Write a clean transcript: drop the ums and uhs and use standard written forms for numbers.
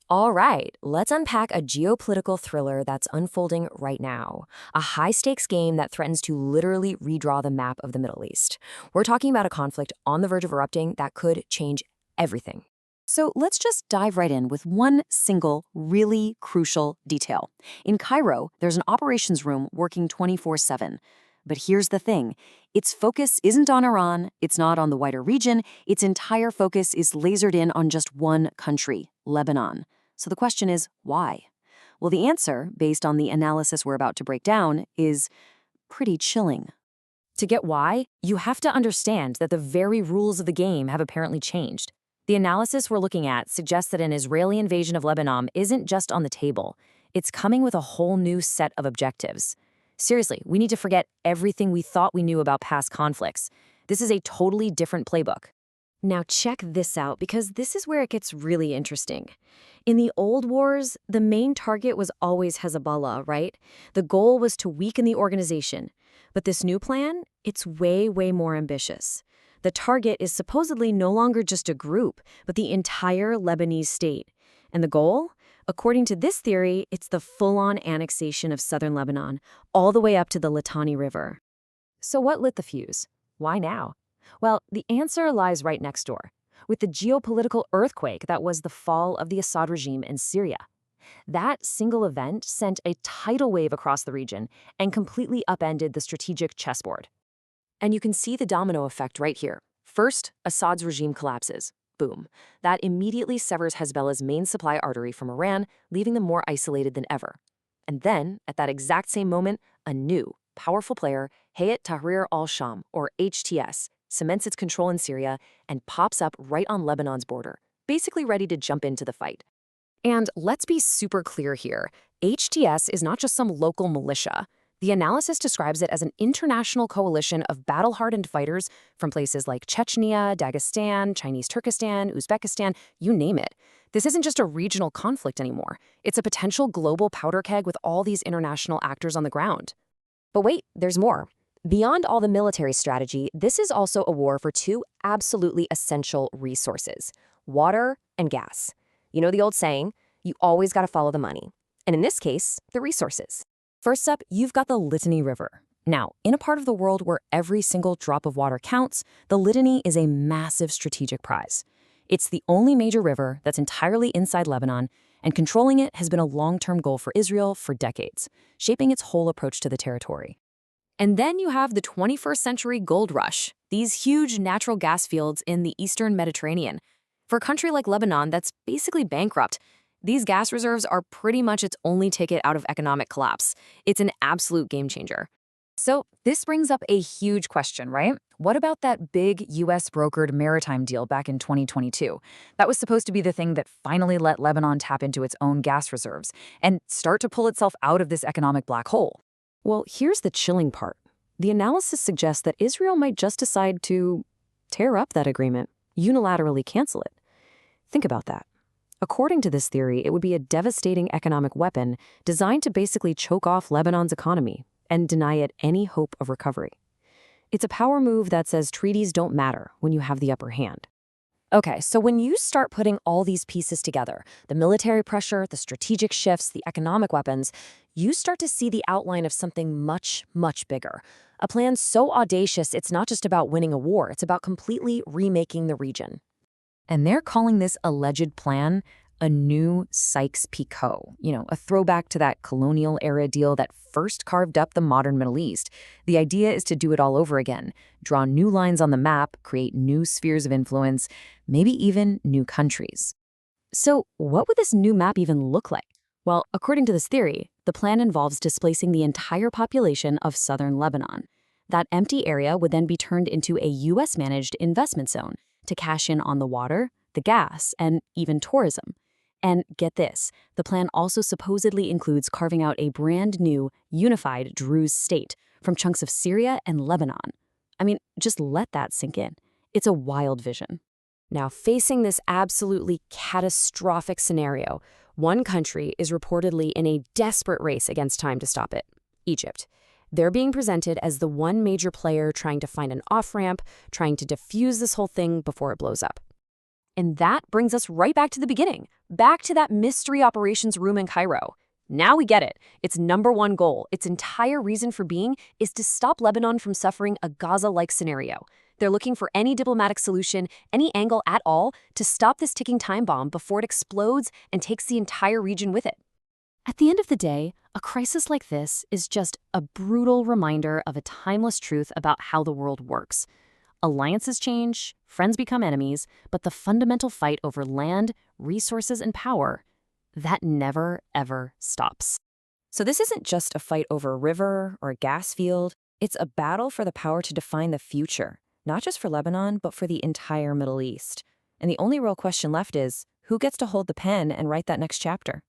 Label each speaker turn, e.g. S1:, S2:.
S1: All right, let's unpack a geopolitical thriller that's unfolding right now. A high-stakes game that threatens to literally redraw the map of the Middle East. We're talking about a conflict on the verge of erupting that could change everything.
S2: So let's just dive right in with one single, really crucial detail. In Cairo, there's an operations room working 24/7. But here's the thing. Its focus isn't on Iran, it's not on the wider region, its entire focus is lasered in on just one country, Lebanon. So the question is, why? Well, the answer, based on the analysis we're about to break down, is pretty chilling.
S1: To get why, you have to understand that the very rules of the game have apparently changed. The analysis we're looking at suggests that an Israeli invasion of Lebanon isn't just on the table. It's coming with a whole new set of objectives. Seriously, we need to forget everything we thought we knew about past conflicts. This is a totally different playbook. Now check this out, because this is where it gets really interesting. In the old wars, the main target was always Hezbollah, right? The goal was to weaken the organization. But this new plan, it's way, way more ambitious. The target is supposedly no longer just a group, but the entire Lebanese state. And the goal? According to this theory, it's the full-on annexation of southern Lebanon, all the way up to the Litani River. So what lit the fuse? Why now? Well, the answer lies right next door, with the geopolitical earthquake that was the fall of the Assad regime in Syria. That single event sent a tidal wave across the region and completely upended the strategic chessboard. And you can see the domino effect right here. First, Assad's regime collapses. Boom. That immediately severs Hezbollah's main supply artery from Iran, leaving them more isolated than ever. And then, at that exact same moment, a new, powerful player, Hayat Tahrir al-Sham, or HTS, cements its control in Syria and pops up right on Lebanon's border, basically ready to jump into the fight. And let's be super clear here. HTS is not just some local militia. The analysis describes it as an international coalition of battle-hardened fighters from places like Chechnya, Dagestan, Chinese Turkestan, Uzbekistan, you name it. This isn't just a regional conflict anymore. It's a potential global powder keg with all these international actors on the ground. But wait, there's more. Beyond all the military strategy, this is also a war for two absolutely essential resources: water and gas. You know the old saying, you always got to follow the money. And in this case, the resources. First up, you've got the Litani River. Now, in a part of the world where every single drop of water counts, the Litani is a massive strategic prize. It's the only major river that's entirely inside Lebanon, and controlling it has been a long-term goal for Israel for decades, shaping its whole approach to the territory. And then you have the 21st century gold rush, these huge natural gas fields in the eastern Mediterranean. For a country like Lebanon that's basically bankrupt, these gas reserves are pretty much its only ticket out of economic collapse. It's an absolute game changer. So this brings up a huge question, right? What about that big US-brokered maritime deal back in 2022? That was supposed to be the thing that finally let Lebanon tap into its own gas reserves and start to pull itself out of this economic black hole. Well, here's the chilling part. The analysis suggests that Israel might just decide to tear up that agreement, unilaterally cancel it. Think about that. According to this theory, it would be a devastating economic weapon designed to basically choke off Lebanon's economy and deny it any hope of recovery. It's a power move that says treaties don't matter when you have the upper hand. Okay, so when you start putting all these pieces together, the military pressure, the strategic shifts, the economic weapons, you start to see the outline of something much, much bigger. A plan so audacious, it's not just about winning a war, it's about completely remaking the region. And they're calling this alleged plan a new Sykes-Picot, a throwback to that colonial-era deal that first carved up the modern Middle East. The idea is to do it all over again, draw new lines on the map, create new spheres of influence, maybe even new countries. So what would this new map even look like? Well, according to this theory, the plan involves displacing the entire population of southern Lebanon. That empty area would then be turned into a US-managed investment zone to cash in on the water, the gas, and even tourism. And get this, the plan also supposedly includes carving out a brand new, unified Druze state from chunks of Syria and Lebanon. I mean, just let that sink in. It's a wild vision. Now, facing this absolutely catastrophic scenario, one country is reportedly in a desperate race against time to stop it: Egypt. They're being presented as the one major player trying to find an off-ramp, trying to defuse this whole thing before it blows up.
S2: And that brings us right back to the beginning, back to that mystery operations room in Cairo. Now we get it. Its number one goal, its entire reason for being, is to stop Lebanon from suffering a Gaza-like scenario. They're looking for any diplomatic solution, any angle at all, to stop this ticking time bomb before it explodes and takes the entire region with it. At the end of the day, a crisis like this is just a brutal reminder of a timeless truth about how the world works. Alliances change, friends become enemies, but the fundamental fight over land, resources, and power, that never, ever stops.
S1: So this isn't just a fight over a river or a gas field. It's a battle for the power to define the future, not just for Lebanon, but for the entire Middle East. And the only real question left is, who gets to hold the pen and write that next chapter?